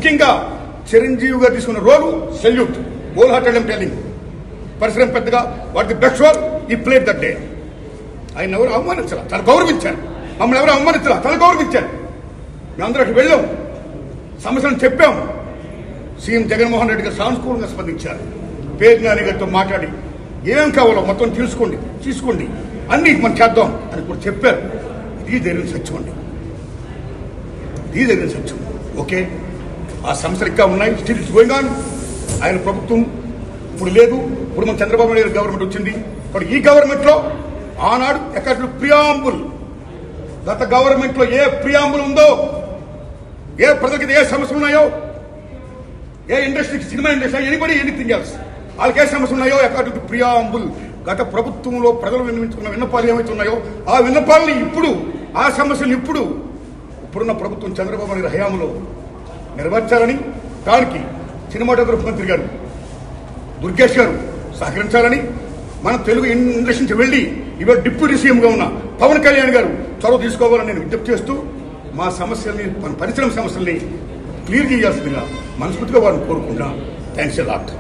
ముఖ్యంగా చిరంజీవి గారు తీసుకున్న రోలు salute whole hearted I'm telling. పరిశ్రమ పెద్దగా వాట్ ది బెస్ట్ రోల్ ఈ ప్లేడ్ దట్ డే. ఆయన ఎవరు అవమానించాల, తను గౌరవించారు. మమ్మల్ని ఎవరు అవమానించాల, తను గౌరవించారు. మేమందరూ అటు వెళ్ళాం, సమస్యలను చెప్పాం. సీఎం జగన్మోహన్ రెడ్డి గారు సానుకూలంగా స్పందించారు. పేరు నాని గారితో మాట్లాడి ఏం కావాలో మొత్తం తీసుకోండి అన్ని మనం చేద్దాం అని కూడా చెప్పారు. ఇది జరిగిన సత్యం అండి, ఇది జరిగిన సత్యం. ఓకే, ఆ సమస్యలు ఇంకా ఉన్నాయి, స్టిల్ ఇట్స్ గోయింగ్ ఆన్. ఆయన ప్రభుత్వం ఇప్పుడు లేదు, ఇప్పుడు మన చంద్రబాబు నాయుడు గవర్నమెంట్ వచ్చింది. ఇప్పుడు ఈ గవర్నమెంట్ లో ఆనాడు ఎక్కడ ప్రియాంబుల్, గత గవర్నమెంట్ లో ఏ ప్రియాంబుల్ ఉందో, ఏ ప్రజలకి ఏ సమస్యలు ఉన్నాయో, ఏ ఇండస్ట్రీకి, cinema industry, anybody anything else, వాళ్ళకి ఏ సమస్యలు ఉన్నాయో అకార్డింగ్ టు ప్రియాంబుల్ గత ప్రభుత్వంలో ప్రజలు విన్నవించుకున్న విన్నపాలు ఏమైతే ఉన్నాయో ఆ విన్నపాలని ఇప్పుడు, ఆ సమస్యలు ఇప్పుడున్న ప్రభుత్వం చంద్రబాబు నాయుడు హయాంలో నెరవేర్చాలని, దానికి సినిమాటోగ్రఫీ మంత్రి గారు దుర్గేష్ గారు సహకరించాలని, మన తెలుగు ఇండస్ట్రీ నుంచి వెళ్లి ఇవాళ డిప్యూటీ సీఎంగా ఉన్న పవన్ కళ్యాణ్ గారు చొరవ తీసుకోవాలని నేను విజ్ఞప్తి చేస్తూ, మా సమస్యల్ని, మన పరిశ్రమ సమస్యల్ని క్లియర్ చేయాల్సిందిగా మనస్ఫూర్తిగా వారిని కోరుకుంటున్నాను. Thanks a lot.